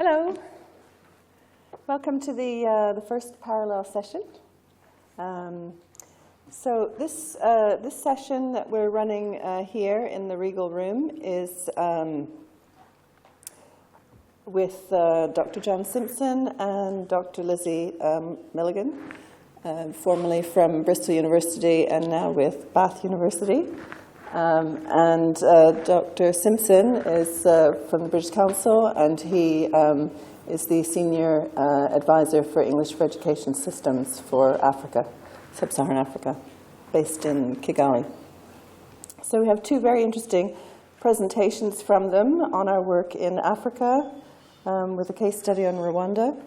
Hello. Welcome to the first parallel session. So this session that we're running here in the Regal Room is with Dr. John Simpson and Dr. Lizzi O.Milligan, formerly from Bristol University and now with Bath University. And Dr. Simpson is from the British Council, and he is the Senior Advisor for English for Education Systems for Africa, Sub-Saharan Africa, based in Kigali. So we have two very interesting presentations from them on our work in Africa, with a case study on Rwanda.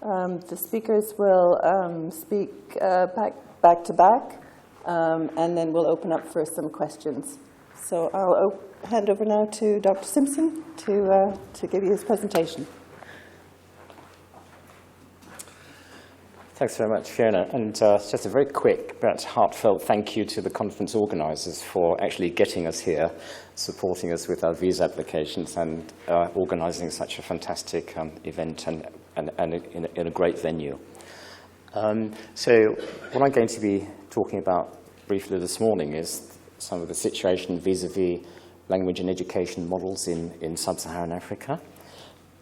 The speakers will speak back to back. And then we'll open up for some questions. So I'll hand over now to Dr. Simpson to give you his presentation. Thanks very much, Fiona. And just a very quick but heartfelt thank you to the conference organisers for actually getting us here, supporting us with our visa applications, and organising such a fantastic event and in a great venue. So what I'm going to be talking about briefly this morning is some of the situation vis-a-vis language and education models in Sub-Saharan Africa.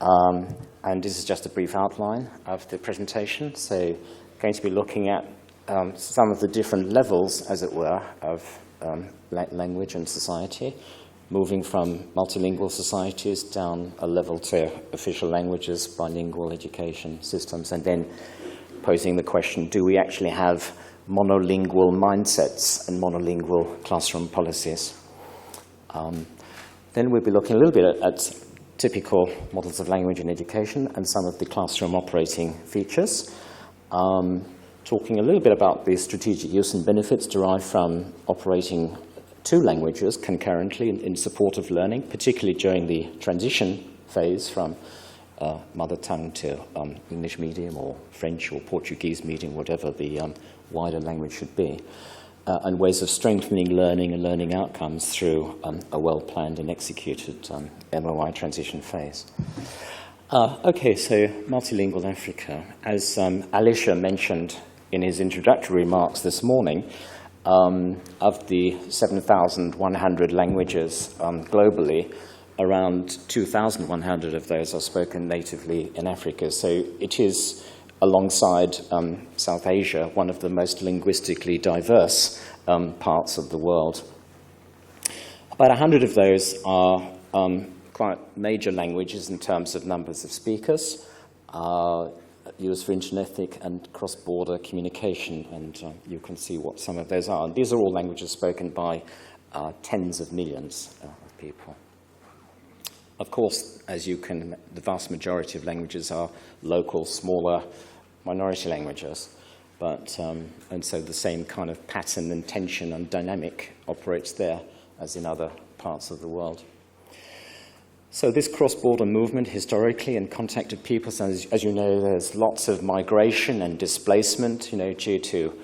And this is just a brief outline of the presentation. So I'm going to be looking at some of the different levels, as it were, of language and society, moving from multilingual societies down a level to official languages, bilingual education systems, and then posing the question, do we actually have monolingual mindsets and monolingual classroom policies? Then we'll be looking a little bit at typical models of language in education and some of the classroom operating features, talking a little bit about the strategic use and benefits derived from operating two languages concurrently in support of learning, particularly during the transition phase from mother tongue to English medium or French or Portuguese medium, whatever the wider language should be, and ways of strengthening learning and learning outcomes through a well-planned and executed MOI transition phase. Okay, so multilingual Africa. As Alicia mentioned in his introductory remarks this morning, of the 7,100 languages globally, around 2,100 of those are spoken natively in Africa. So it is, alongside South Asia, one of the most linguistically diverse parts of the world. About 100 of those are quite major languages in terms of numbers of speakers, used for interethnic and cross-border communication, and you can see what some of those are. And these are all languages spoken by tens of millions of people. Of course, as you can, the vast majority of languages are local, smaller, minority languages, but and so the same kind of pattern and tension and dynamic operates there as in other parts of the world. So this cross-border movement historically and contacted peoples, as you know, there's lots of migration and displacement, due to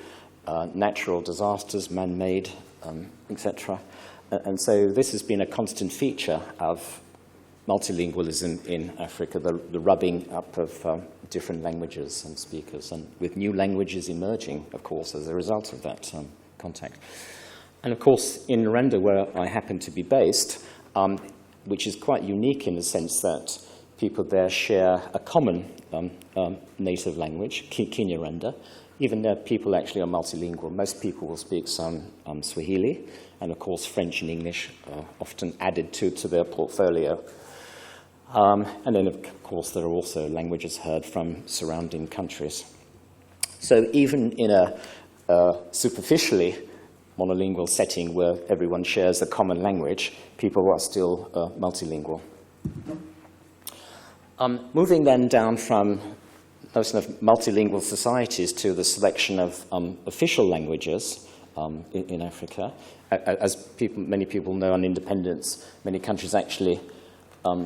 natural disasters, man-made, etc. And so this has been a constant feature of multilingualism in Africa, the rubbing up of different languages and speakers, and with new languages emerging, of course, as a result of that contact. And of course, in Rwanda, where I happen to be based, which is quite unique in the sense that people there share a common native language, Kinyarwanda. Even though people actually are multilingual, most people will speak some Swahili, and of course French and English are often added to their portfolio. And then, of course, there are also languages heard from surrounding countries. So even in a superficially monolingual setting where everyone shares a common language, people are still multilingual. Moving then down from notion of multilingual societies to the selection of official languages in Africa. As many people know, on independence, many countries actually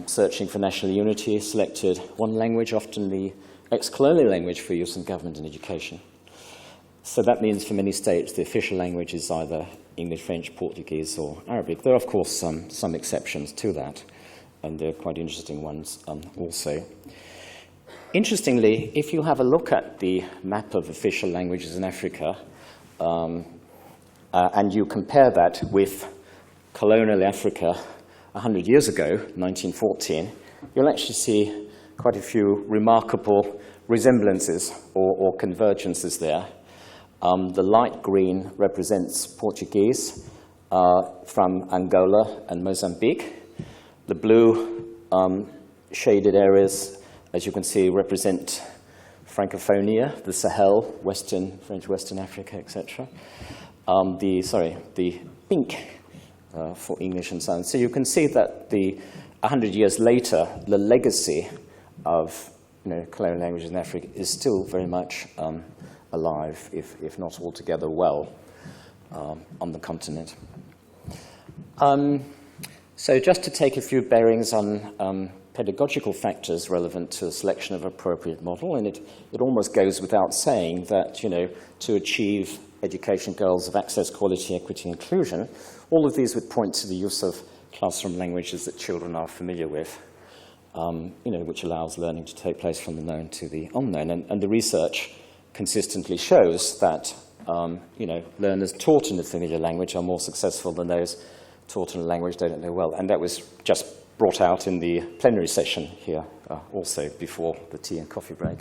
searching for national unity selected one language, often the ex-colonial language for use in government and education. So that means for many states the official language is either English, French, Portuguese, or Arabic. There are, of course, some exceptions to that. and they're quite interesting ones also. Interestingly, if you have a look at the map of official languages in Africa, and you compare that with colonial Africa 100 years ago, 1914, you'll actually see quite a few remarkable resemblances or convergences there. The light green represents Portuguese from Angola and Mozambique. The blue shaded areas, as you can see, represent Francophonia, the Sahel, French Western Africa, etc. The pink for English and so on. So you can see that 100 years later, the legacy of colonial languages in Africa is still very much alive, if not altogether well, on the continent. So just to take a few bearings on pedagogical factors relevant to the selection of appropriate model, and it almost goes without saying that, to achieve education goals of access, quality, equity, inclusion, all of these would point to the use of classroom languages that children are familiar with, which allows learning to take place from the known to the unknown. And the research consistently shows that, learners taught in a familiar language are more successful than those taught in a language they don't know well. And that was just brought out in the plenary session here, also before the tea and coffee break.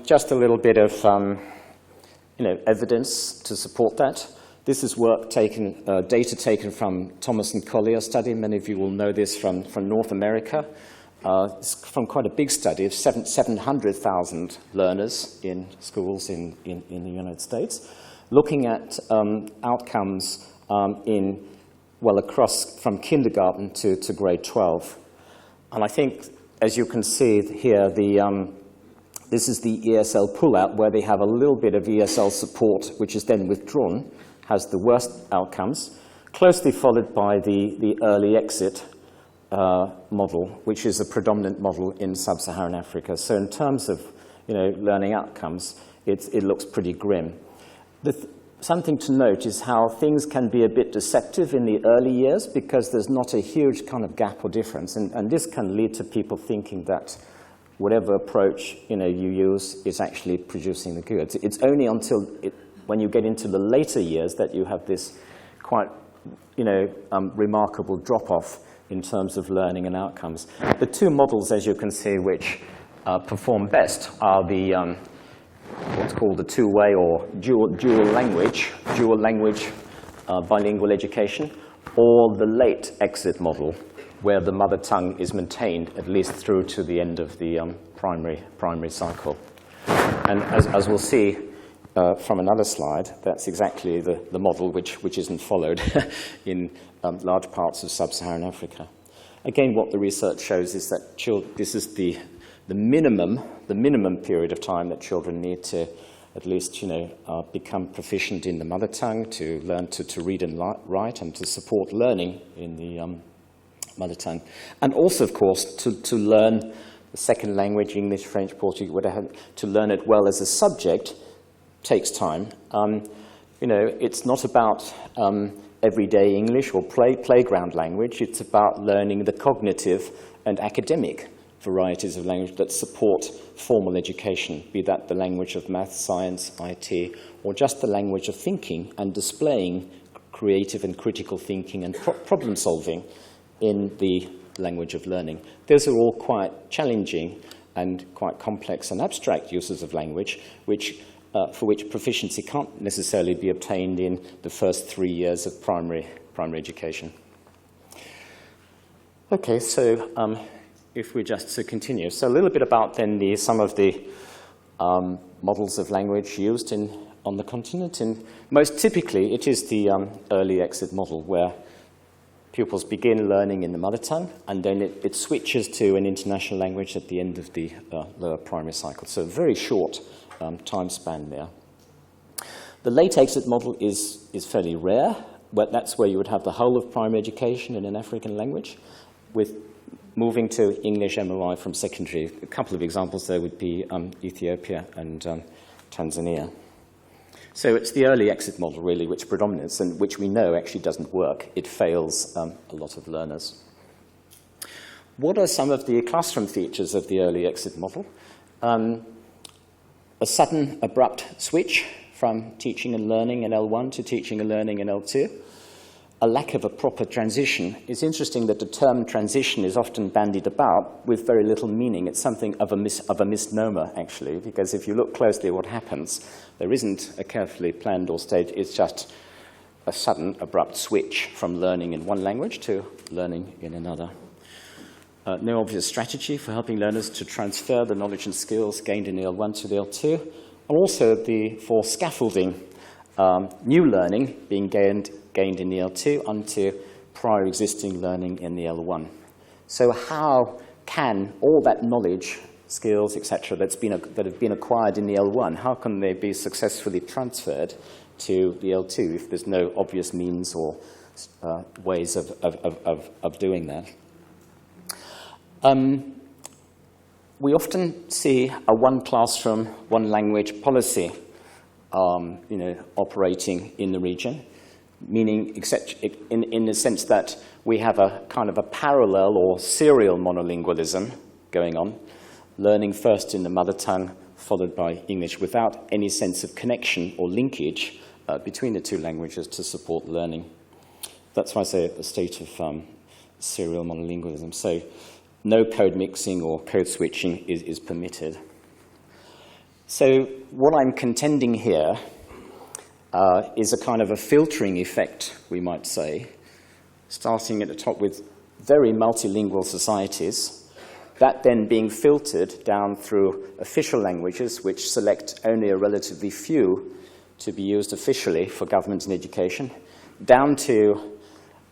Just a little bit of evidence to support that. This is work data taken from Thomas and Collier study. Many of you will know this from North America. It's from quite a big study of 700,000 learners in schools in the United States, looking at outcomes across from kindergarten to grade 12. And I think, as you can see here, this is the ESL pullout, where they have a little bit of ESL support, which is then withdrawn, has the worst outcomes, closely followed by the early exit model, which is a predominant model in Sub-Saharan Africa. So in terms of learning outcomes, it looks pretty grim. Something to note is how things can be a bit deceptive in the early years because there's not a huge kind of gap or difference. And this can lead to people thinking that whatever approach you use is actually producing the goods. It's only until when you get into the later years that you have this quite remarkable drop-off in terms of learning and outcomes. The two models, as you can see, which perform best are the what's called the two-way or dual language bilingual education, or the late exit model, where the mother tongue is maintained at least through to the end of the primary cycle. And as we'll see from another slide, that's exactly the model which isn't followed in large parts of Sub-Saharan Africa. Again, what the research shows is that this is the minimum period of time that children need to at least become proficient in the mother tongue, to learn to read and write, and to support learning in the mother tongue. And also, of course, to learn the second language, English, French, Portuguese, whatever, to learn it well as a subject takes time. It's not about everyday English or playground language. It's about learning the cognitive and academic varieties of language that support formal education, be that the language of math, science, IT, or just the language of thinking and displaying creative and critical thinking and problem solving in the language of learning. Those are all quite challenging and quite complex and abstract uses of language, for which proficiency can't necessarily be obtained in the first 3 years of primary education. Okay, so if we just to continue. So a little bit about then some of the models of language used on the continent. And most typically, it is the early exit model, where pupils begin learning in the mother tongue, and then it switches to an international language at the end of the lower primary cycle. So a very short time span there. The late exit model is fairly rare, but that's where you would have the whole of primary education in an African language, with moving to English MOI from secondary. A couple of examples there would be Ethiopia and Tanzania. So it's the early exit model, really, which predominates and which we know actually doesn't work. It fails a lot of learners. what are some of the classroom features of the early exit model? A sudden, abrupt switch from teaching and learning in L1 to teaching and learning in L2. A lack of a proper transition. It's interesting that the term transition is often bandied about with very little meaning. It's something of a misnomer, actually, because if you look closely at what happens, there isn't a carefully planned or staged, it's just a sudden, abrupt switch from learning in one language to learning in another. No obvious strategy for helping learners to transfer the knowledge and skills gained in the L1 to the L2. And also for scaffolding, new learning being gained in the L2 onto prior existing learning in the L1. So how can all that knowledge, skills, etc., that have been acquired in the L1, how can they be successfully transferred to the L2 if there's no obvious means or ways of doing that? We often see a one classroom, one language policy operating in the region, meaning in the sense that we have a kind of a parallel or serial monolingualism going on, learning first in the mother tongue, followed by English, without any sense of connection or linkage between the two languages to support learning. That's why I say a state of serial monolingualism. So no code mixing or code switching is permitted. So what I'm contending here is a kind of a filtering effect, we might say, starting at the top with very multilingual societies, that then being filtered down through official languages, which select only a relatively few to be used officially for government and education, down to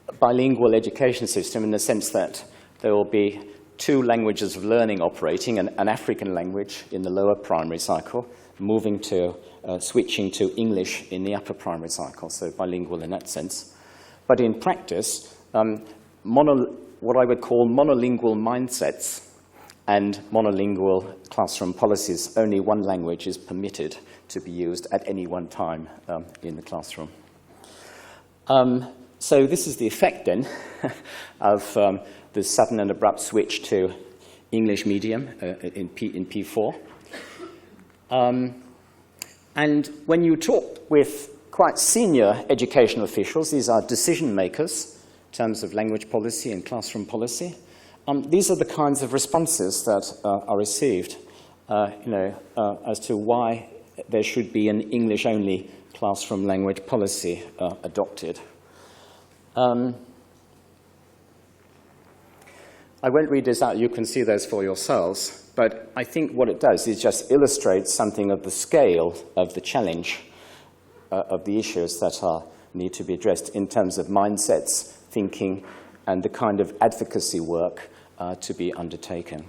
a bilingual education system in the sense that there will be two languages of learning operating, an African language in the lower primary cycle, moving to switching to English in the upper primary cycle, so bilingual in that sense. But in practice, what I would call monolingual mindsets and monolingual classroom policies, only one language is permitted to be used at any one time in the classroom. So this is the effect then of the sudden and abrupt switch to English medium in P4. And when you talk with quite senior educational officials, these are decision makers in terms of language policy and classroom policy, these are the kinds of responses that are received as to why there should be an English-only classroom language policy adopted. I won't read this out, you can see those for yourselves, but I think what it does is just illustrates something of the scale of the challenge of the issues that need to be addressed in terms of mindsets, thinking, and the kind of advocacy work to be undertaken.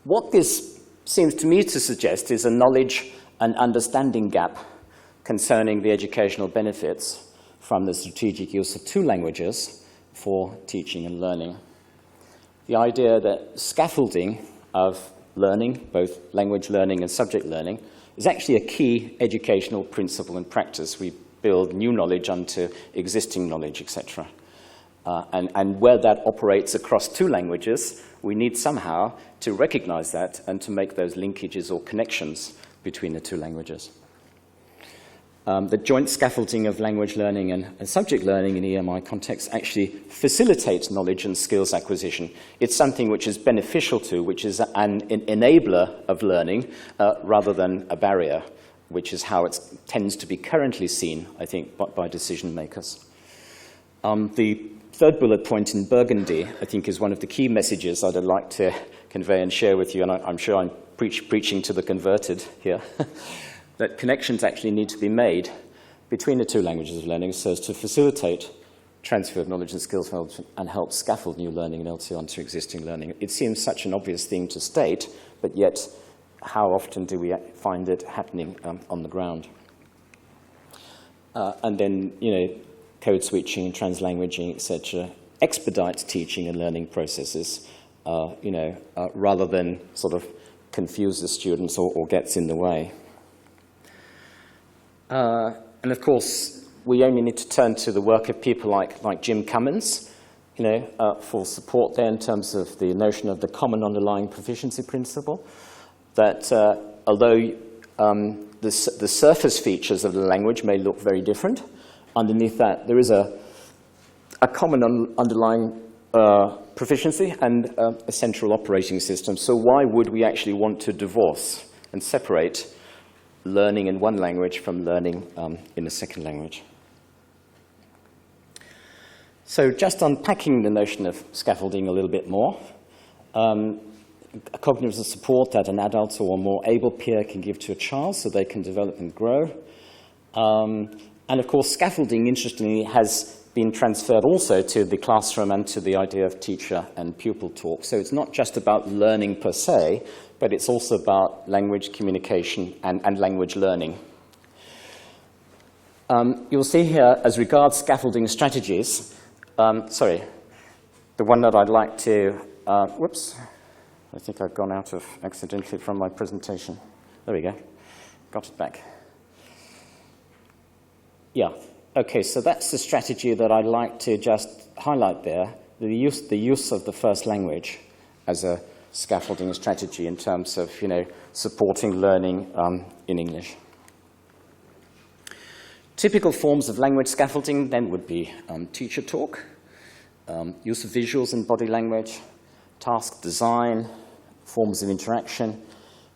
What this seems to me to suggest is a knowledge and understanding gap concerning the educational benefits from the strategic use of two languages for teaching and learning. The idea that scaffolding of learning, both language learning and subject learning, is actually a key educational principle and practice. We build new knowledge onto existing knowledge, etc. And where that operates across two languages, we need somehow to recognize that and to make those linkages or connections between the two languages. The joint scaffolding of language learning and subject learning in EMI context actually facilitates knowledge and skills acquisition. It's something which is beneficial to, which is an enabler of learning rather than a barrier, which is how it tends to be currently seen, I think, by decision makers. The third bullet point in burgundy, I think, is one of the key messages I'd like to convey and share with you, and I'm sure I'm preaching to the converted here. That connections actually need to be made between the two languages of learning so as to facilitate transfer of knowledge and skills and help scaffold new learning in L2 onto existing learning. It seems such an obvious thing to state, but yet how often do we find it happening on the ground? And then, code switching and translanguaging, etc., expedite teaching and learning processes, rather than sort of confuse the students or gets in the way. And of course, we only need to turn to the work of people like Jim Cummins, for support there in terms of the notion of the common underlying proficiency principle, that although the surface features of the language may look very different, underneath that there is a common underlying proficiency and a central operating system. So why would we actually want to divorce and separate learning in one language from learning in a second language? So just unpacking the notion of scaffolding a little bit more, cognitive support that an adult or a more able peer can give to a child so they can develop and grow. And of course, scaffolding, interestingly, has been transferred also to the classroom and to the idea of teacher and pupil talk. So it's not just about learning per se, but it's also about language communication and language learning. You'll see here, as regards scaffolding strategies, the one that I'd like to, whoops, I think I've gone out of accidentally from my presentation. There we go, got it back. Yeah, okay, so that's the strategy that I'd like to just highlight there, the use of the first language as a scaffolding strategy in terms of, supporting learning in English. Typical forms of language scaffolding then would be teacher talk, use of visuals and body language, task design, forms of interaction,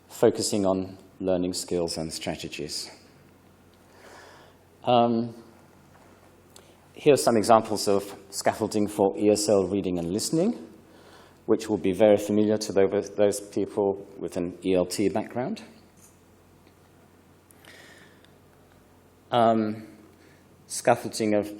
focusing on learning skills and strategies. Here are some examples of scaffolding for ESL reading and listening, which will be very familiar to those people with an ELT background. Scaffolding of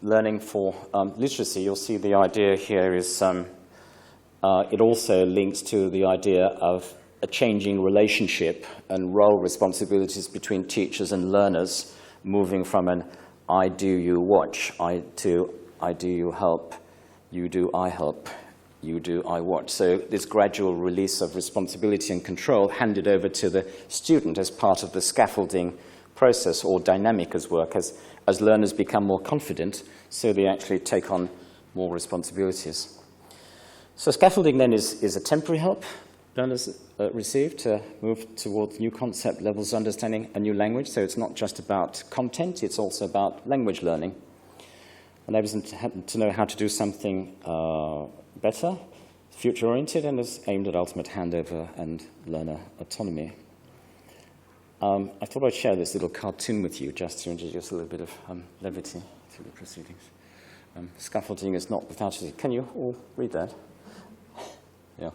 learning for literacy, you'll see the idea here is it also links to the idea of a changing relationship and role responsibilities between teachers and learners, moving from an I do, you watch, to I do, you help, you do, I help, you do, I watch. So this gradual release of responsibility and control handed over to the student as part of the scaffolding process, or dynamic as work, as learners become more confident, so they actually take on more responsibilities. So scaffolding then is a temporary help learners receive to move towards new concept levels of understanding a new language. So it's not just about content, it's also about language learning. Enables them to know how to do something better, future-oriented, and is aimed at ultimate handover and learner autonomy. I thought I'd share this little cartoon with you just to introduce a little bit of levity to the proceedings. Scaffolding is not without it. Can you all read that? Yeah.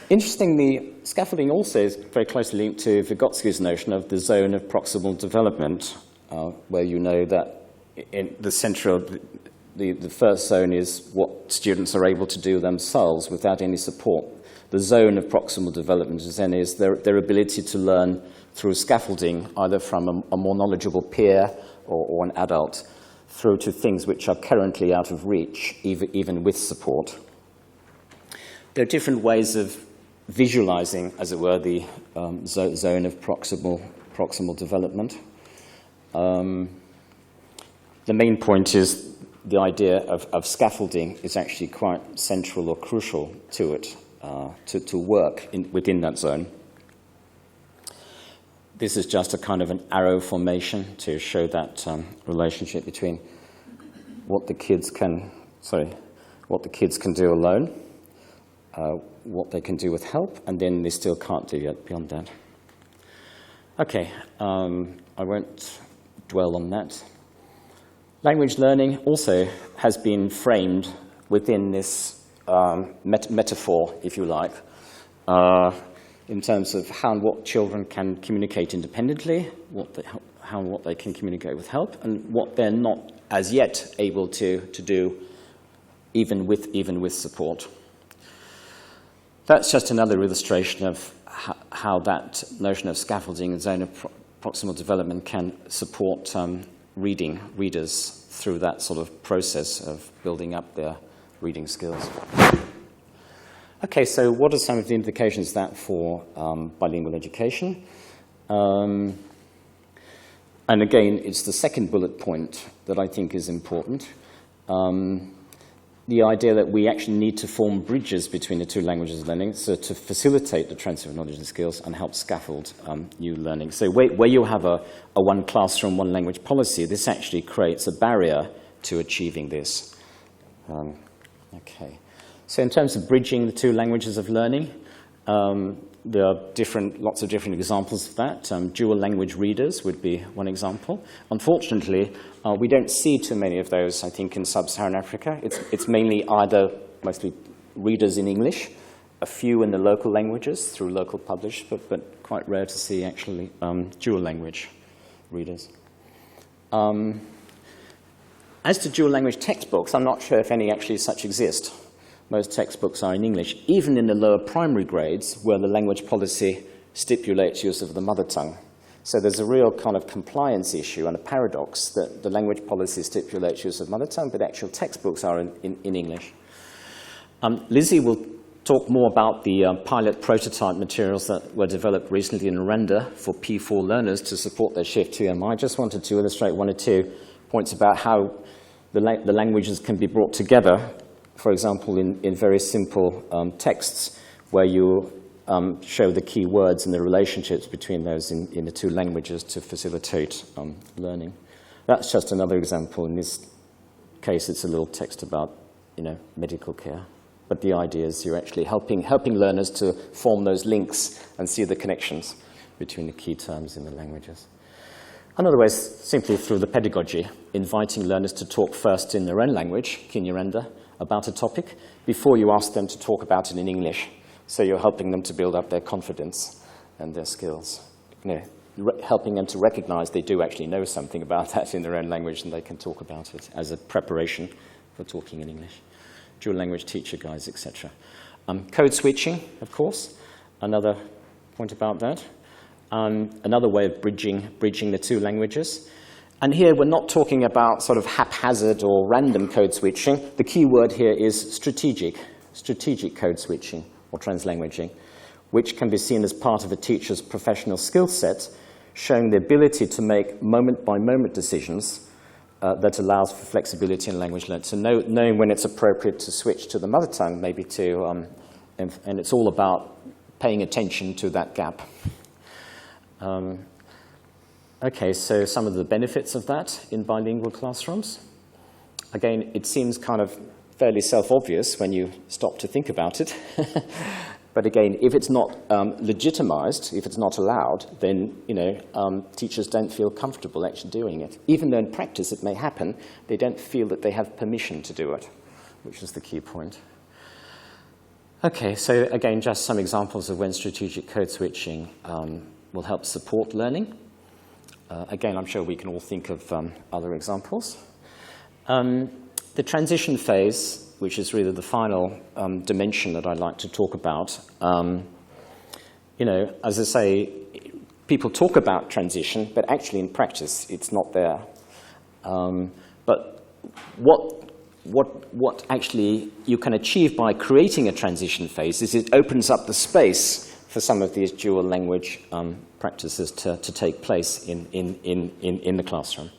Interestingly, scaffolding also is very closely linked to Vygotsky's notion of the zone of proximal development, where you know that in the central, the first zone is what students are able to do themselves without any support. The zone of proximal development then is their ability to learn through scaffolding, either from a more knowledgeable peer or an adult, through to things which are currently out of reach, even with support. There are different ways of visualizing, as it were, the zone of proximal development. The main point is the idea of scaffolding is actually quite central or crucial to it, to work within that zone. This is just a kind of an arrow formation to show that relationship between what the kids can do alone, what they can do with help, and then they still can't do yet beyond that. Okay, I won't dwell on that. Language learning also has been framed within this metaphor, if you like, in terms of how and what children can communicate independently, how and what they can communicate with help, and what they're not as yet able to do, even with support. That's just another illustration of how that notion of scaffolding and zone of proximal development can support readers through that sort of process of building up their reading skills. Okay, so what are some of the implications of that for bilingual education? And again, it's the second bullet point that I think is important. The idea that we actually need to form bridges between the two languages of learning, so to facilitate the transfer of knowledge and skills and help scaffold new learning. So where you have a one classroom, one language policy, this actually creates a barrier to achieving this. Okay. So in terms of bridging the two languages of learning, there are lots of different examples of that. Dual language readers would be one example. Unfortunately, we don't see too many of those, I think, in Sub-Saharan Africa. It's mainly mostly readers in English, a few in the local languages through local publish, but quite rare to see actually dual language readers. As to dual language textbooks, I'm not sure if any actually such exist. Most textbooks are in English, even in the lower primary grades where the language policy stipulates use of the mother tongue. So there's a real kind of compliance issue and a paradox that the language policy stipulates use of mother tongue, but actual textbooks are in English. Lizzi will talk more about the pilot prototype materials that were developed recently in Rwanda for P4 learners to support their shift to I just wanted to illustrate one or two points about how the languages can be brought together. For example, in very simple texts where you show the key words and the relationships between those in the two languages to facilitate learning. That's just another example. In this case, it's a little text about, medical care. But the idea is you're actually helping learners to form those links and see the connections between the key terms in the languages. Another way is simply through the pedagogy, inviting learners to talk first in their own language, Kinyarwanda, about a topic before you ask them to talk about it in English. So you're helping them to build up their confidence and their skills. Helping them to recognize they do actually know something about that in their own language and they can talk about it as a preparation for talking in English. Dual language teacher guides, etc. Code switching, of course, another point about that. Another way of bridging the two languages. And here we're not talking about sort of haphazard or random code switching. The key word here is strategic code switching or translanguaging, which can be seen as part of a teacher's professional skill set, showing the ability to make moment-by-moment decisions that allows for flexibility in language learning. So knowing when it's appropriate to switch to the mother tongue, maybe to, and it's all about paying attention to that gap. Okay, so some of the benefits of that in bilingual classrooms. Again, it seems kind of fairly self-obvious when you stop to think about it. But again, if it's not legitimized, if it's not allowed, then teachers don't feel comfortable actually doing it. Even though in practice it may happen, they don't feel that they have permission to do it, which is the key point. Okay, so again, just some examples of when strategic code switching will help support learning. Again, I'm sure we can all think of other examples. The transition phase, which is really the final dimension that I'd like to talk about. As I say, people talk about transition, but actually in practice, it's not there. But what actually you can achieve by creating a transition phase is it opens up the space for some of these dual language practices to take place in the classroom.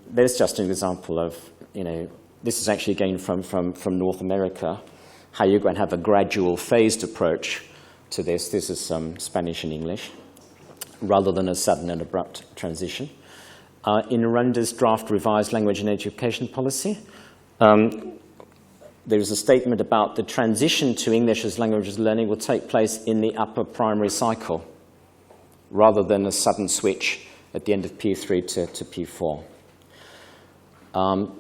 There's just an example of, this is actually again from North America, how you're going to have a gradual phased approach to this. This is Spanish and English, rather than a sudden and abrupt transition. In Rwanda's draft revised language and education policy, there is a statement about the transition to English as languages learning will take place in the upper primary cycle, rather than a sudden switch at the end of P3 to P4.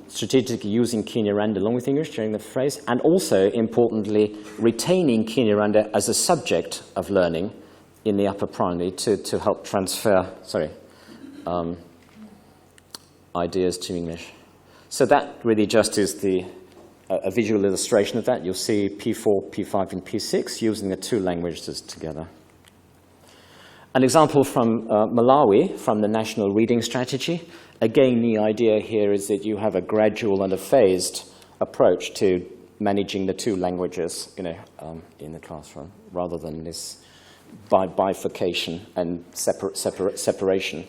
Strategically using Kinyarwanda along with English during the phase, and also, importantly, retaining Kinyarwanda as a subject of learning in the upper primary to help transfer, ideas to English. So that really just is a visual illustration of that. You'll see P4, P5, and P6 using the two languages together. An example from Malawi, from the National Reading Strategy. Again, the idea here is that you have a gradual and a phased approach to managing the two languages, in the classroom, rather than this bifurcation and separation.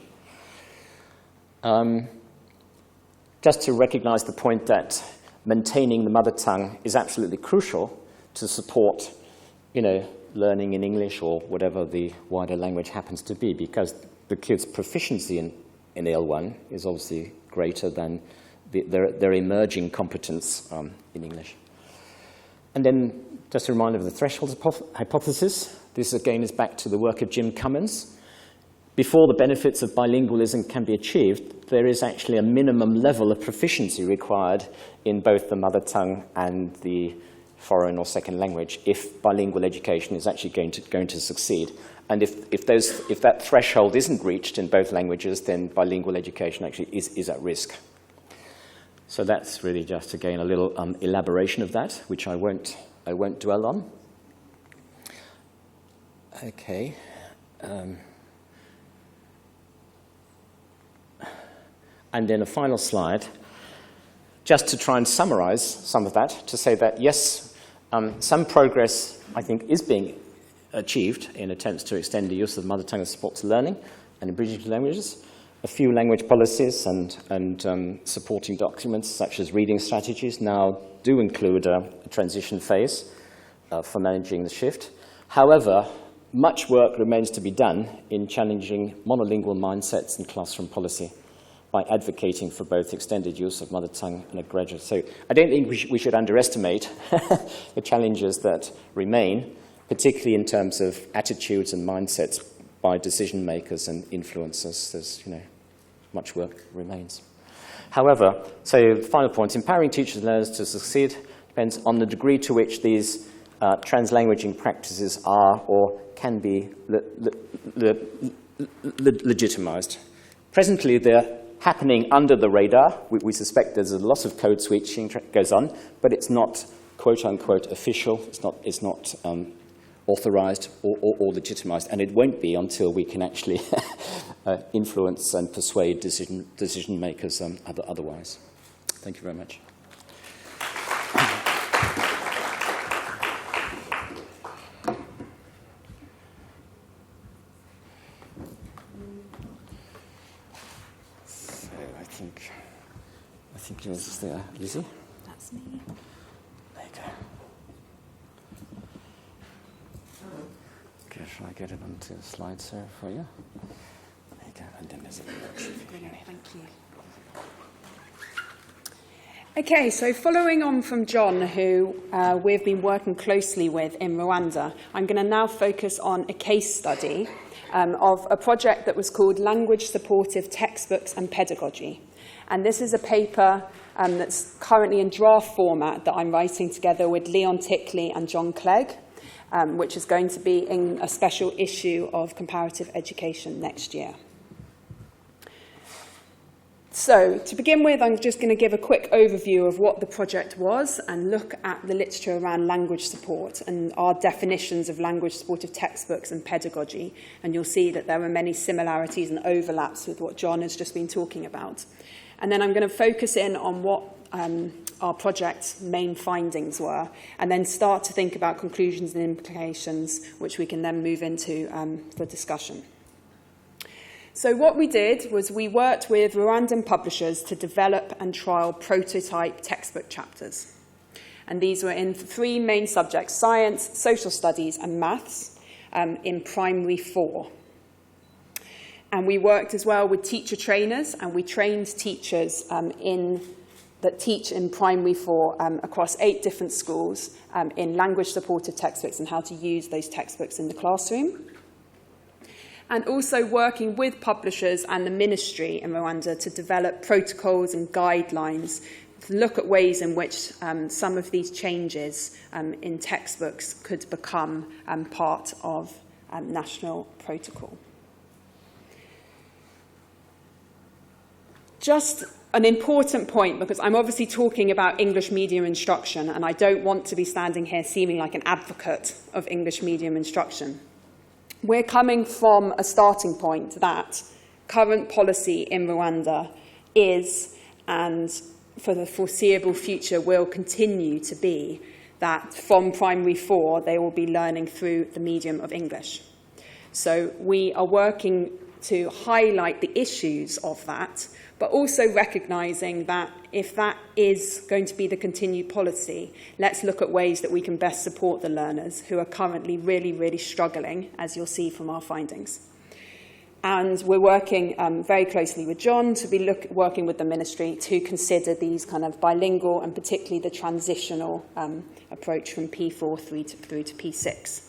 Just to recognize the point that maintaining the mother tongue is absolutely crucial to support, learning in English or whatever the wider language happens to be, because the kids' proficiency in L1 is obviously greater than their emerging competence in English. And then just a reminder of the threshold hypothesis. This again is back to the work of Jim Cummins. Before the benefits of bilingualism can be achieved, there is actually a minimum level of proficiency required in both the mother tongue and the foreign or second language if bilingual education is actually going to succeed. And if that threshold isn't reached in both languages, then bilingual education actually is at risk. So that's really just, again, a little elaboration of that, which I won't dwell on. Okay. And then a final slide, just to try and summarize some of that, to say that, yes, some progress, I think, is being achieved in attempts to extend the use of the mother tongue as support to learning and in bridging languages. A few language policies and supporting documents, such as reading strategies, now do include a transition phase for managing the shift. However, much work remains to be done in challenging monolingual mindsets in classroom policy by advocating for both extended use of mother tongue and a graduate. So I don't think we should underestimate the challenges that remain, particularly in terms of attitudes and mindsets by decision makers and influencers. There's, much work remains. However, so the final point, empowering teachers and learners to succeed depends on the degree to which these translanguaging practices are or can be legitimized. Presently, they're happening under the radar. We suspect there's a lot of code switching goes on, but it's not quote-unquote official. It's not authorized or legitimized, and it won't be until we can actually influence and persuade decision makers otherwise. Thank you very much. So I think yours is there, Lizzie. That's me. There you go. Okay, shall I get it onto the slides here for you? There you go, and then there's a Brilliant, thank you. Okay, so following on from John, who we've been working closely with in Rwanda, I'm going to now focus on a case study of a project that was called Language Supportive Textbooks and Pedagogy. And this is a paper that's currently in draft format that I'm writing together with Leon Tickley and John Clegg, which is going to be in a special issue of Comparative Education next year. So, to begin with, I'm just going to give a quick overview of what the project was and look at the literature around language support and our definitions of language supportive textbooks and pedagogy. And you'll see that there are many similarities and overlaps with what John has just been talking about. And then I'm going to focus in on what our project's main findings were, and then start to think about conclusions and implications, which we can then move into the discussion. So what we did was we worked with Rwandan publishers to develop and trial prototype textbook chapters. And these were in 3 main subjects: science, social studies, and maths, in primary 4. And we worked as well with teacher trainers, and we trained teachers that teach in primary 4 across 8 different schools in language supportive textbooks and how to use those textbooks in the classroom. And also working with publishers and the ministry in Rwanda to develop protocols and guidelines to look at ways in which some of these changes in textbooks could become part of national protocol. Just an important point, because I'm obviously talking about English medium instruction, and I don't want to be standing here seeming like an advocate of English medium instruction. We're coming from a starting point that current policy in Rwanda is and for the foreseeable future will continue to be that from primary 4, they will be learning through the medium of English. So we are working to highlight the issues of that, but also recognising that if that is going to be the continued policy, let's look at ways that we can best support the learners who are currently really, really struggling, as you'll see from our findings. And we're working very closely with John to be working with the ministry to consider these kind of bilingual and particularly the transitional approach from P4 through to P6.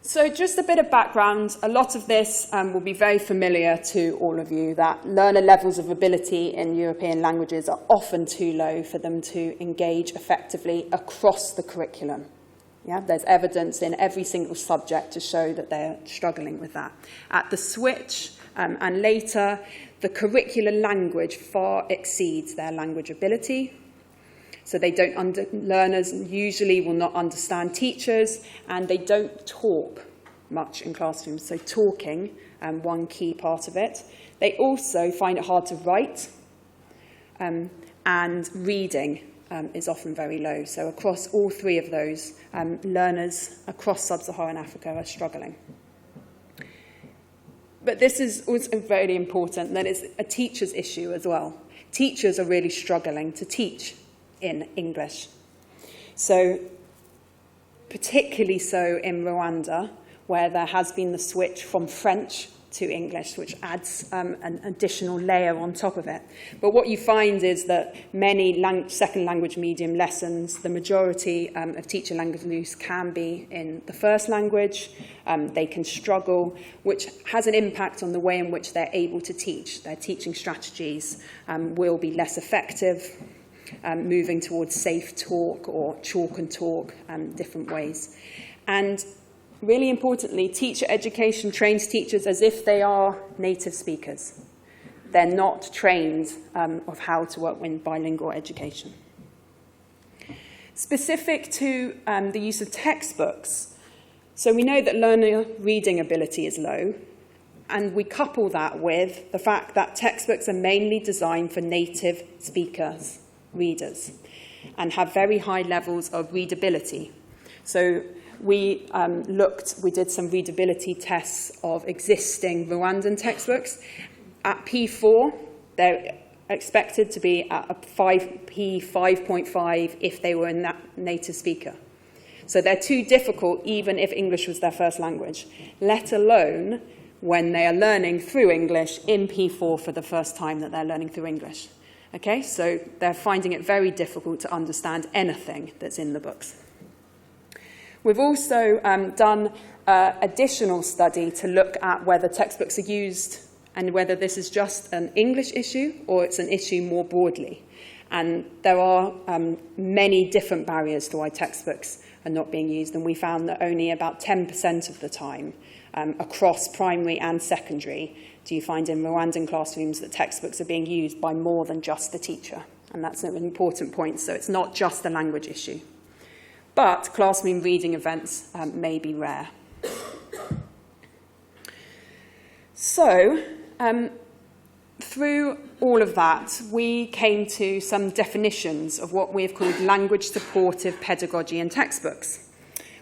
So just a bit of background. A lot of this will be very familiar to all of you, that learner levels of ability in European languages are often too low for them to engage effectively across the curriculum. Yeah, there's evidence in every single subject to show that they're struggling with that. At the switch and later, the curricular language far exceeds their language ability. So they learners usually will not understand teachers, and they don't talk much in classrooms. So talking, one key part of it. They also find it hard to write, and reading is often very low. So across all three of those, learners across Sub-Saharan Africa are struggling. But this is also very important, that it's a teacher's issue as well. Teachers are really struggling to teach in English. So particularly so in Rwanda, where there has been the switch from French to English, which adds an additional layer on top of it. But what you find is that many second language medium lessons, the majority of teacher language use can be in the first language. They can struggle, which has an impact on the way in which they're able to teach. Their teaching strategies will be less effective, moving towards safe talk or chalk and talk, different ways. And really importantly, teacher education trains teachers as if they are native speakers. They're not trained of how to work in bilingual education. Specific to the use of textbooks, so we know that learner reading ability is low, and we couple that with the fact that textbooks are mainly designed for native speakers, readers, and have very high levels of readability. So we did some readability tests of existing Rwandan textbooks. At P4, they're expected to be at a P5.5 if they were a native speaker. So they're too difficult even if English was their first language, let alone when they are learning through English in P4 for the first time that they're learning through English. Okay, so they're finding it very difficult to understand anything that's in the books. We've also done additional study to look at whether textbooks are used and whether this is just an English issue or it's an issue more broadly. And there are many different barriers to why textbooks are not being used, and we found that only about 10% of the time across primary and secondary do you find in Rwandan classrooms that textbooks are being used by more than just the teacher. And that's an important point, so it's not just a language issue. But classroom reading events may be rare. So, through all of that, we came to some definitions of what we've called language-supportive pedagogy in textbooks,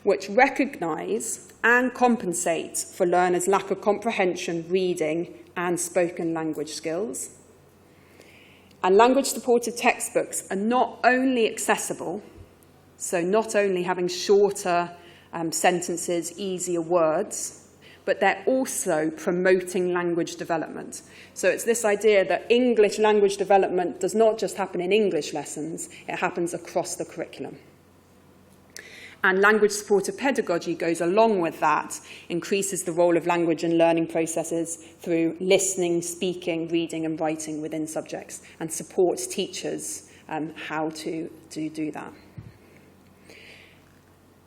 which recognise and compensate for learners' lack of comprehension, reading, and spoken language skills. And language-supportive textbooks are not only accessible, so not only having shorter sentences, easier words, but they're also promoting language development. So it's this idea that English language development does not just happen in English lessons, it happens across the curriculum. And language-supportive pedagogy goes along with that, increases the role of language and learning processes through listening, speaking, reading and writing within subjects, and supports teachers how to do that.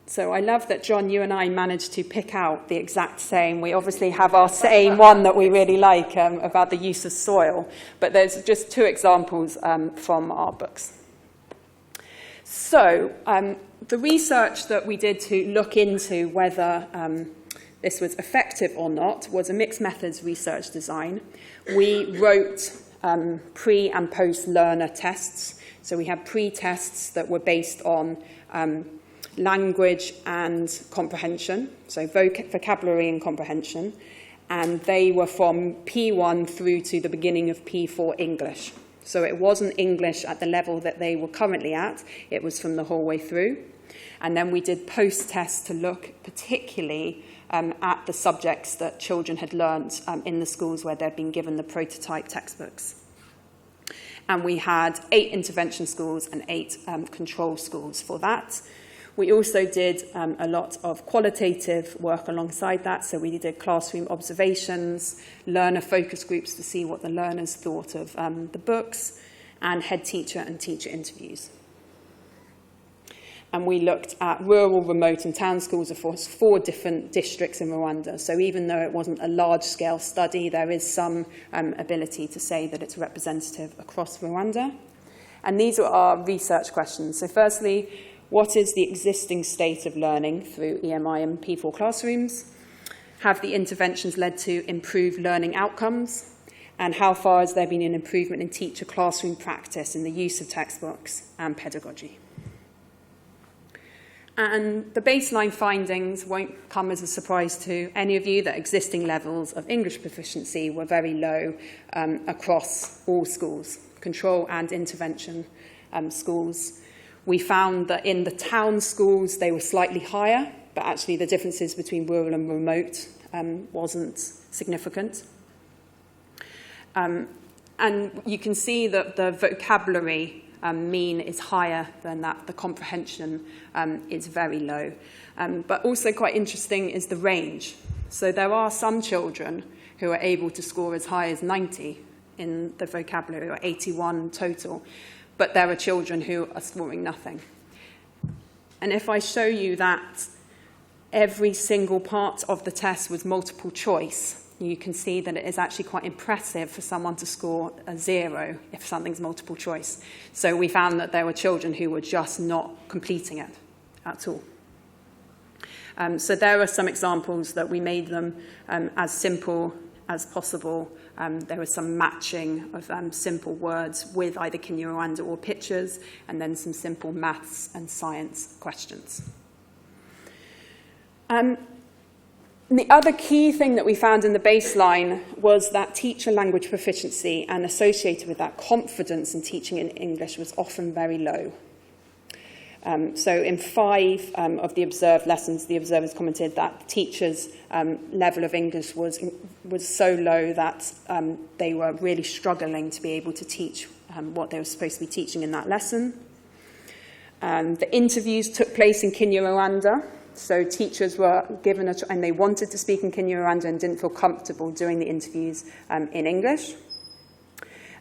So I love that, John, you and I managed to pick out the exact same. We obviously have our same one that we really like about the use of soil, but there's just two examples from our books. So the research that we did to look into whether this was effective or not was a mixed methods research design. We wrote pre- and post-learner tests. So we had pre-tests that were based on language and comprehension, so vocabulary and comprehension, and they were from P1 through to the beginning of P4 English. So it wasn't English at the level that they were currently at, it was from the whole way through. And then we did post-tests to look particularly at the subjects that children had learnt in the schools where they'd been given the prototype textbooks. And we had 8 intervention schools and 8 control schools for that. We also did a lot of qualitative work alongside that. So we did classroom observations, learner focus groups to see what the learners thought of the books, and head teacher and teacher interviews. And we looked at rural, remote and town schools across 4 different districts in Rwanda. So even though it wasn't a large-scale study, there is some ability to say that it's representative across Rwanda. And these are our research questions. So firstly, what is the existing state of learning through EMI and P4 classrooms? Have the interventions led to improved learning outcomes? And how far has there been an improvement in teacher classroom practice in the use of textbooks and pedagogy? And the baseline findings won't come as a surprise to any of you that existing levels of English proficiency were very low across all schools, control and intervention schools. We found that in the town schools they were slightly higher, but actually the differences between rural and remote wasn't significant. And you can see that the vocabulary mean is higher than that. The comprehension is very low. But also quite interesting is the range. So there are some children who are able to score as high as 90 in the vocabulary, or 81 total. But there are children who are scoring nothing. And if I show you that every single part of the test was multiple choice, you can see that it is actually quite impressive for someone to score a 0 if something's multiple choice. So we found that there were children who were just not completing it at all. So there are some examples that we made them as simple as possible. There was some matching of simple words with either Kinyarwanda or pictures, and then some simple maths and science questions. The other key thing that we found in the baseline was that teacher language proficiency, and associated with that confidence in teaching in English, was often very low. So in 5 of the observed lessons, the observers commented that the teachers' level of English was so low that they were really struggling to be able to teach what they were supposed to be teaching in that lesson. The interviews took place in Kinyarwanda. So teachers were given and they wanted to speak in Kinyarwanda and didn't feel comfortable doing the interviews in English.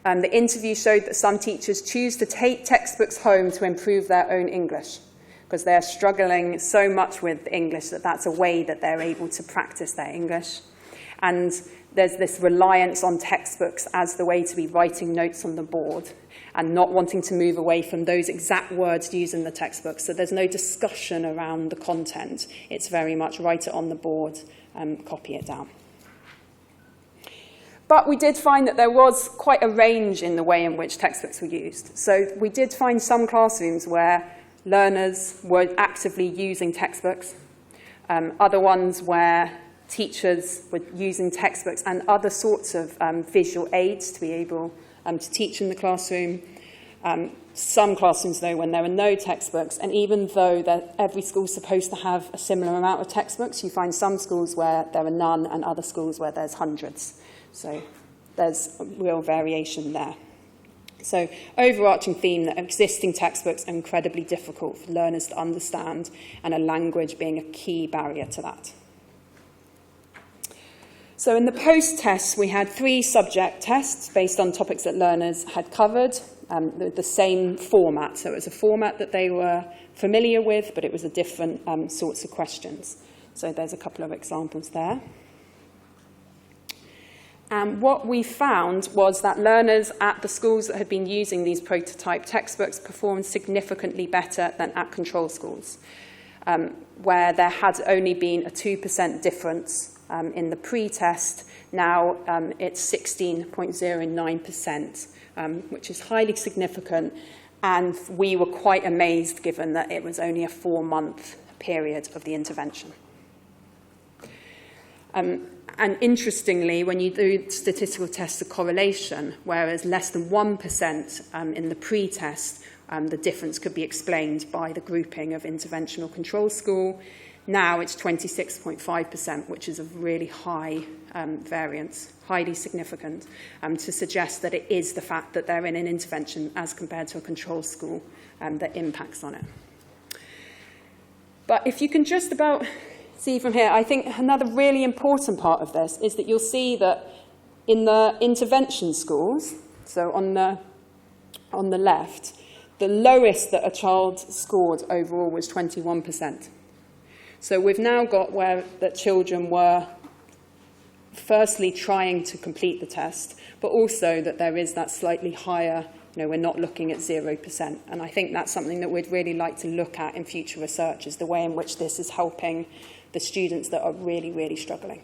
The interview showed that some teachers choose to take textbooks home to improve their own English because they're struggling so much with English that that's a way that they're able to practice their English. And there's this reliance on textbooks as the way to be writing notes on the board and not wanting to move away from those exact words used in the textbook. So there's no discussion around the content. It's very much write it on the board and copy it down. But we did find that there was quite a range in the way in which textbooks were used. So we did find some classrooms where learners were actively using textbooks, other ones where teachers were using textbooks and other sorts of visual aids to be able to teach in the classroom. Some classrooms, though, when there are no textbooks, and even though every school is supposed to have a similar amount of textbooks, you find some schools where there are none and other schools where there's hundreds. So there's a real variation there. So overarching theme that existing textbooks are incredibly difficult for learners to understand, and a language being a key barrier to that. So in the post-tests, we had 3 subject tests based on topics that learners had covered, the same format. So it was a format that they were familiar with, but it was a different sorts of questions. So there's a couple of examples there. And what we found was that learners at the schools that had been using these prototype textbooks performed significantly better than at control schools, where there had only been a 2% difference in the pre-test. Now it's 16.09%, which is highly significant, and we were quite amazed given that it was only a 4-month period of the intervention. And interestingly, when you do statistical tests of correlation, whereas less than 1% in the pre-test, the difference could be explained by the grouping of intervention or control school, now it's 26.5%, which is a really high variance, highly significant, to suggest that it is the fact that they're in an intervention as compared to a control school that impacts on it. But if you can just about see from here, I think another really important part of this is that you'll see that in the intervention schools, so on the left, the lowest that a child scored overall was 21%. So we've now got where that children were firstly trying to complete the test, but also that there is that slightly higher, we're not looking at 0%. And I think that's something that we'd really like to look at in future research, is the way in which this is helping the students that are really, really struggling.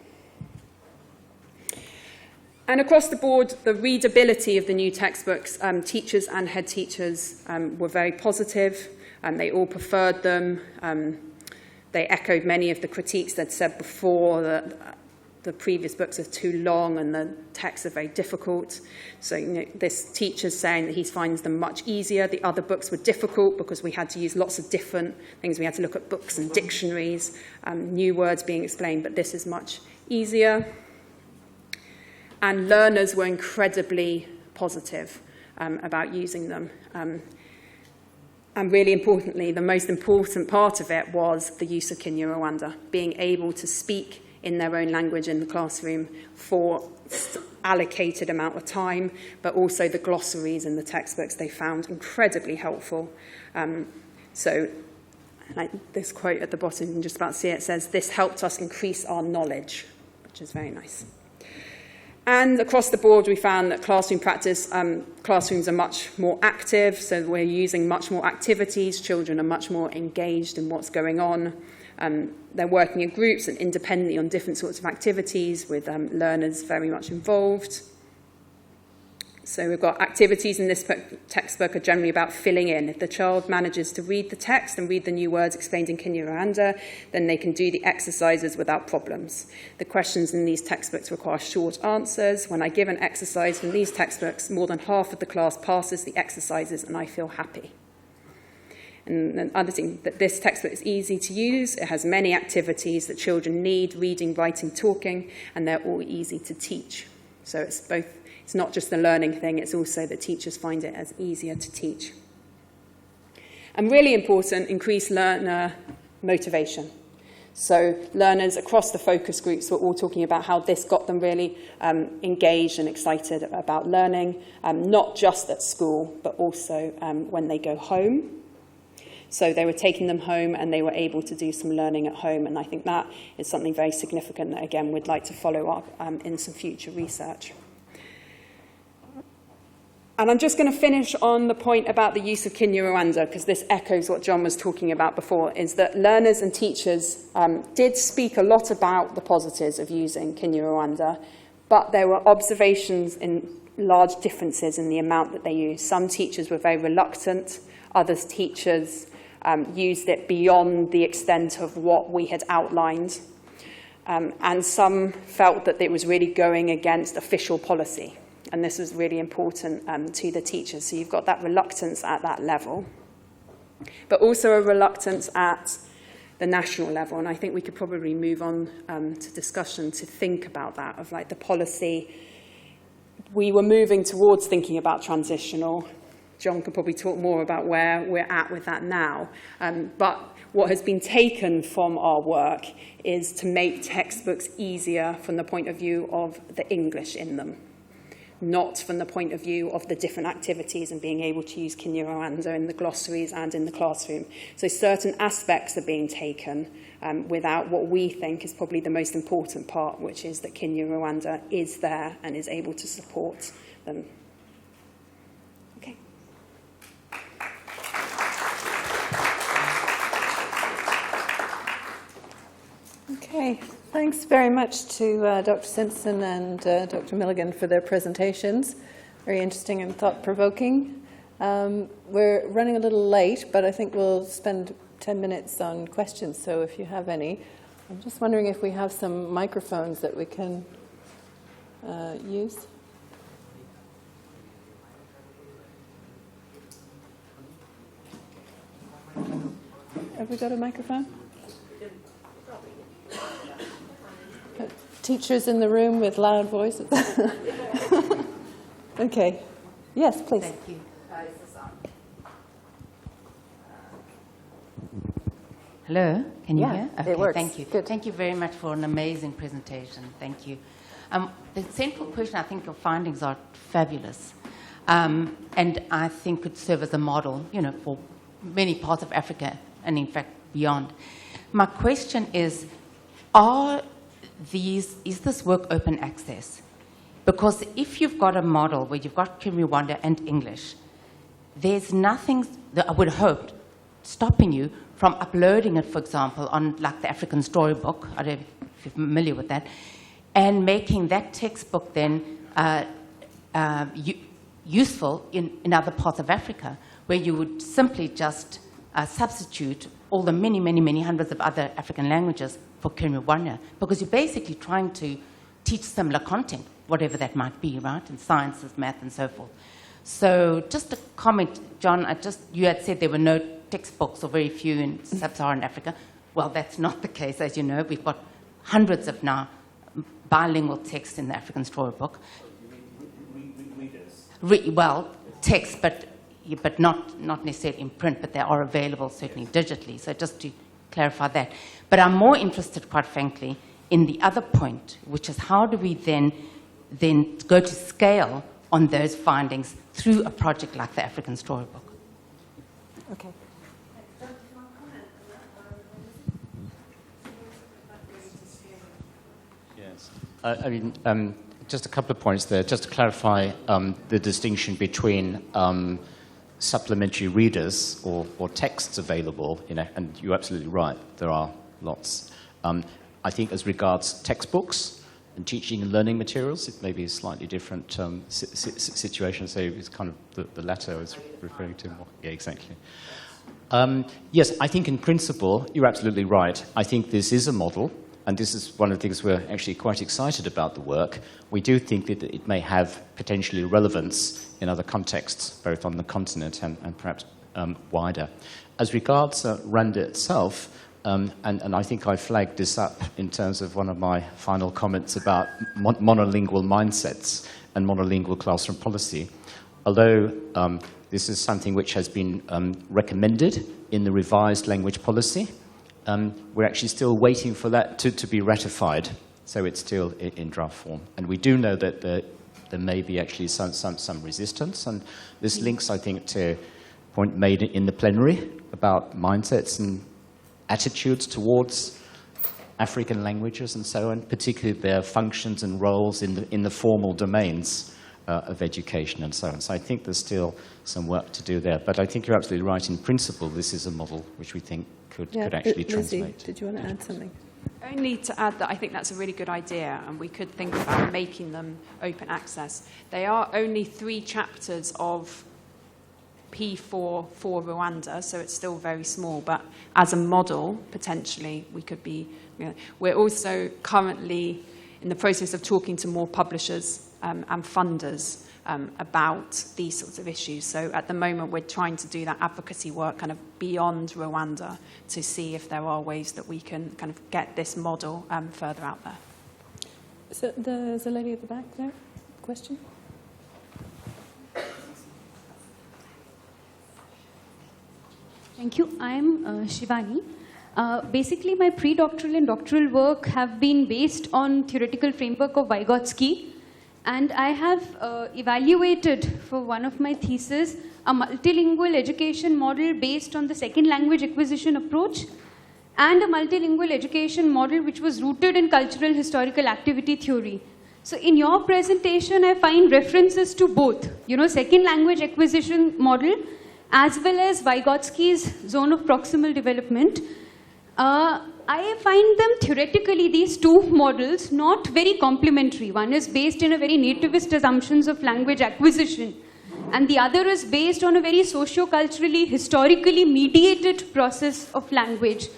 And across the board, the readability of the new textbooks, teachers and head teachers were very positive, and they all preferred them. They echoed many of the critiques they'd said before, that the previous books are too long and the texts are very difficult. So this teacher's saying that he finds them much easier. The other books were difficult because we had to use lots of different things. We had to look at books and dictionaries, new words being explained, but this is much easier. And learners were incredibly positive about using them. And really importantly, the most important part of it was the use of Kinyarwanda, being able to speak in their own language in the classroom for allocated amount of time, but also the glossaries in the textbooks they found incredibly helpful. So this quote at the bottom, you can just about see it, says, "This helped us increase our knowledge," which is very nice. And across the board, we found that classroom practice, classrooms are much more active, so we're using much more activities. Children are much more engaged in what's going on. They're working in groups and independently on different sorts of activities with learners very much involved. So we've got activities in this textbook are generally about filling in. If the child manages to read the text and read the new words explained in Kinyarwanda, then they can do the exercises without problems. The questions in these textbooks require short answers. When I give an exercise from these textbooks, more than half of the class passes the exercises and I feel happy. And another thing, that this textbook is easy to use. It has many activities that children need, reading, writing, talking, and they're all easy to teach. So it's not just the learning thing, it's also that teachers find it as easier to teach. And really important, increased learner motivation. So learners across the focus groups were all talking about how this got them really engaged and excited about learning, not just at school, but also when they go home. So they were taking them home and they were able to do some learning at home. And I think that is something very significant that, again, we'd like to follow up in some future research. And I'm just going to finish on the point about the use of Kinyarwanda, because this echoes what John was talking about before, is that learners and teachers did speak a lot about the positives of using Kinyarwanda, but there were observations in large differences in the amount that they used. Some teachers were very reluctant, other teachers used it beyond the extent of what we had outlined, and some felt that it was really going against official policy. And this is really important to the teachers. So you've got that reluctance at that level, but also a reluctance at the national level. And I think we could probably move on to discussion to think about that, of like the policy. We were moving towards thinking about transitional. John could probably talk more about where we're at with that now. But what has been taken from our work is to make textbooks easier from the point of view of the English in them, not from the point of view of the different activities and being able to use Kinyarwanda in the glossaries and in the classroom. So certain aspects are being taken without what we think is probably the most important part, which is that Kinyarwanda is there and is able to support them. Okay. Okay, Thanks very much to Dr. Simpson and Dr. Milligan for their presentations. Very interesting and thought-provoking. We're running a little late, but I think we'll spend 10 minutes on questions, so if you have any. I'm just wondering if we have some microphones that we can use. Have we got a microphone? Teachers in the room with loud voices. Okay. Yes, please. Thank you. Hello, can you hear? Okay, it works. Thank you. Good. Thank you very much for an amazing presentation. Thank you. The central question, I think your findings are fabulous. And I think could serve as a model, you know, for many parts of Africa and in fact beyond. My question is this work open access? Because if you've got a model where you've got Rwanda and English, there's nothing that I would hope stopping you from uploading it, for example, on like the African Storybook, I don't know if you're familiar with that, and making that textbook then useful in other parts of Africa, where you would simply just substitute all the many, many, many hundreds of other African languages for Rwanda, because you're basically trying to teach similar content, whatever that might be, right, in sciences, math, and so forth. So just a comment, John, you had said there were no textbooks or very few in Sub-Saharan Africa. Well, that's not the case, as you know. We've got hundreds of now bilingual texts in the African Storybook. Well, text, but not necessarily in print, but they are available certainly digitally. So just to clarify that. But I'm more interested, quite frankly, in the other point, which is how do we then go to scale on those findings through a project like the African Storybook? Okay. Yes. I mean, just a couple of points there. Just to clarify the distinction between supplementary readers or texts available, and you're absolutely right, there are lots. I think as regards textbooks and teaching and learning materials, it may be a slightly different situation. So it's kind of the latter I was referring to more. Yeah, exactly. Yes, I think in principle, you're absolutely right. I think this is a model, and this is one of the things we're actually quite excited about the work. We do think that it may have potentially relevance in other contexts, both on the continent and perhaps wider. As regards Rwanda itself, and I think I flagged this up in terms of one of my final comments about monolingual mindsets and monolingual classroom policy, although this is something which has been recommended in the revised language policy, we're actually still waiting for that to be ratified, so it's still in draft form. And we do know that there may be actually some resistance, and this links, I think, to a point made in the plenary about mindsets and attitudes towards African languages and so on, particularly their functions and roles in the formal domains of education and so on. So I think there's still some work to do there. But I think you're absolutely right. In principle, this is a model which we think could actually translate. Lizzi, did you want to add something? Only to add that I think that's a really good idea, and we could think about making them open access. They are only 3 chapters of P4 for Rwanda, so it's still very small, but as a model, potentially, we could be, we're also currently in the process of talking to more publishers and funders about these sorts of issues. So at the moment, we're trying to do that advocacy work kind of beyond Rwanda to see if there are ways that we can kind of get this model further out there. So there's a lady at the back there. Question? Thank you. I'm Shivani. Basically, my pre-doctoral and doctoral work have been based on theoretical framework of Vygotsky, and I have evaluated for one of my theses a multilingual education model based on the second language acquisition approach and a multilingual education model which was rooted in cultural historical activity theory. So in your presentation, I find references to both, second language acquisition model as well as Vygotsky's zone of proximal development. I find them theoretically, these two models, not very complementary. One is based in a very nativist assumptions of language acquisition, and the other is based on a very socio-culturally, historically mediated process of language.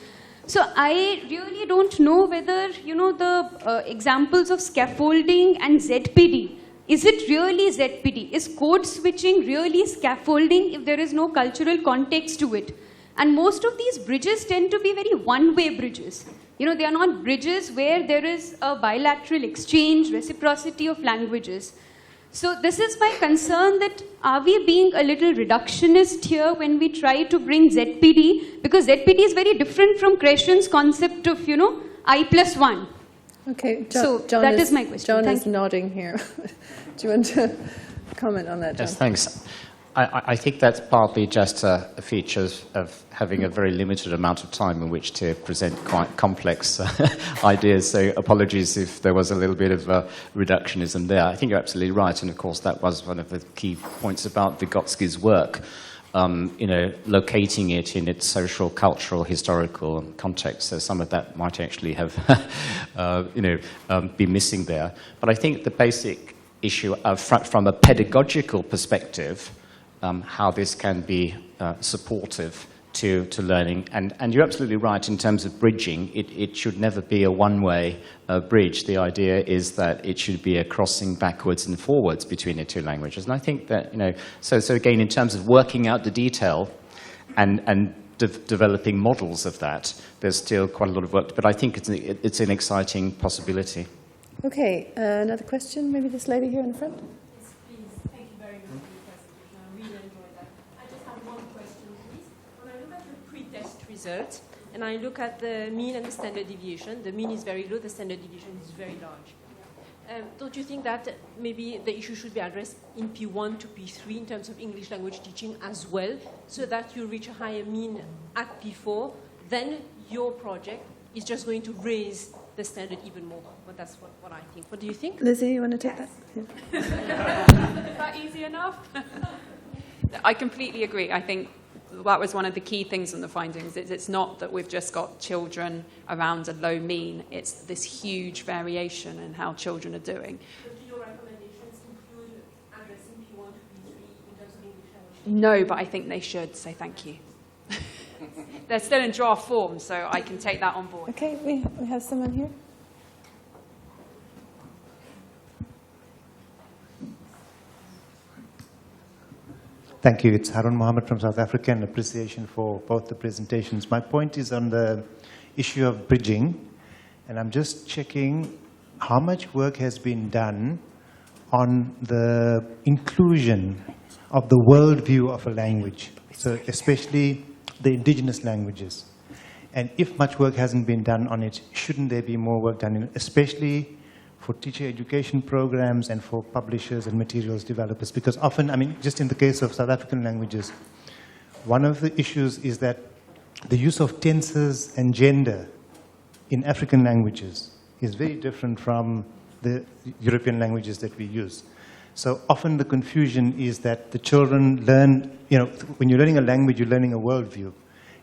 So I really don't know whether, the examples of scaffolding and ZPD, is it really ZPD? Is code switching really scaffolding if there is no cultural context to it? And most of these bridges tend to be very one-way bridges. They are not bridges where there is a bilateral exchange, reciprocity of languages. So this is my concern, that are we being a little reductionist here when we try to bring ZPD? Because ZPD is very different from Crescen's concept of, I+1. Okay, so that is my question. John is nodding here. Do you want to comment on that, John? Yes, thanks. I think that's partly just a feature of having a very limited amount of time in which to present quite complex ideas. So apologies if there was a little bit of reductionism there. I think you're absolutely right, and of course that was one of the key points about Vygotsky's work. Locating it in its social, cultural, historical context. So some of that might actually have, be missing there. But I think the basic issue from a pedagogical perspective, how this can be supportive to learning. And you're absolutely right in terms of bridging. It should never be a one-way bridge. The idea is that it should be a crossing backwards and forwards between the two languages. And I think that, so again, in terms of working out the detail and developing models of that, there's still quite a lot of work. But I think it's an exciting possibility. Okay, another question? Maybe this lady here in the front? Results, and I look at the mean and the standard deviation. The mean is very low, the standard deviation is very large. Don't you think that maybe the issue should be addressed in P1 to P3 in terms of English language teaching as well, so that you reach a higher mean at P4? Then your project is just going to raise the standard even more. But that's what I think. What do you think? Lizzie, you want to take that? Yeah. Is that easy enough? I completely agree. I think that was one of the key things in the findings. It's not that we've just got children around a low mean. It's this huge variation in how children are doing. But do your recommendations include addressing P1 to P3 in terms of English language? No, but I think they should, so thank you. They're still in draft form, so I can take that on board. Okay, we have someone here. Thank you. It's Harun Mohammed from South Africa, and appreciation for both the presentations. My point is on the issue of bridging, and I'm just checking how much work has been done on the inclusion of the worldview of a language, so especially the indigenous languages. And if much work hasn't been done on it, shouldn't there be more work done in it, especially for teacher education programs and for publishers and materials developers? Because often, just in the case of South African languages, one of the issues is that the use of tenses and gender in African languages is very different from the European languages that we use. So often the confusion is that the children learn, when you're learning a language, you're learning a worldview.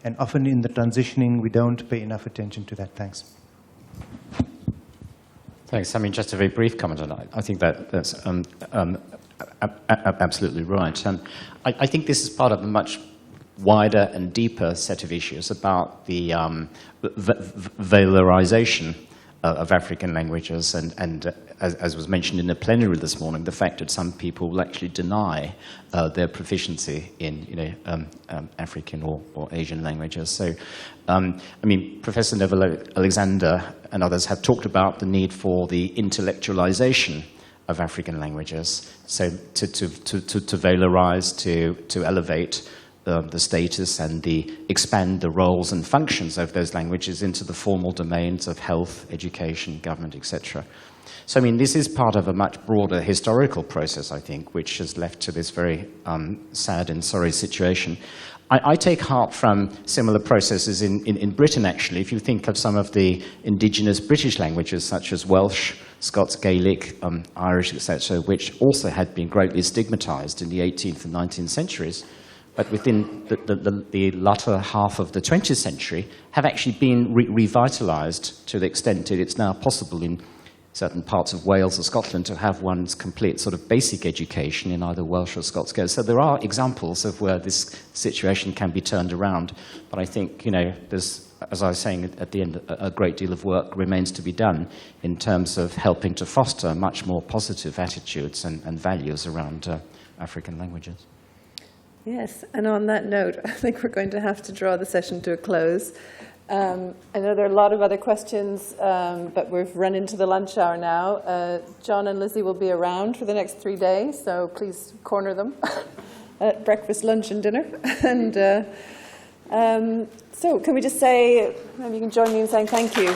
And often in the transitioning, we don't pay enough attention to that. Thanks. Thanks. Just a very brief comment on that. I think that's absolutely right. I think this is part of a much wider and deeper set of issues about the valorization of African languages, and as was mentioned in the plenary this morning, the fact that some people will actually deny their proficiency in African or Asian languages. So, Professor Neville Alexander and others have talked about the need for the intellectualization of African languages, so to valorize, to elevate the status and expand the roles and functions of those languages into the formal domains of health, education, government, etc. So, this is part of a much broader historical process, I think, which has led to this very sad and sorry situation. I take heart from similar processes in Britain, actually. If you think of some of the indigenous British languages, such as Welsh, Scots Gaelic, Irish, etc., which also had been greatly stigmatized in the 18th and 19th centuries, but within the latter half of the 20th century, have actually been revitalised to the extent that it's now possible in certain parts of Wales or Scotland to have one's complete sort of basic education in either Welsh or Scots Gaelic. So there are examples of where this situation can be turned around. But I think, there's, as I was saying at the end, a great deal of work remains to be done in terms of helping to foster much more positive attitudes and values around African languages. Yes, and on that note, I think we're going to have to draw the session to a close. I know there are a lot of other questions, but we've run into the lunch hour now. John and Lizzie will be around for the next 3 days, so please corner them at breakfast, lunch, and dinner. And so can we just say, maybe you can join me in saying thank you.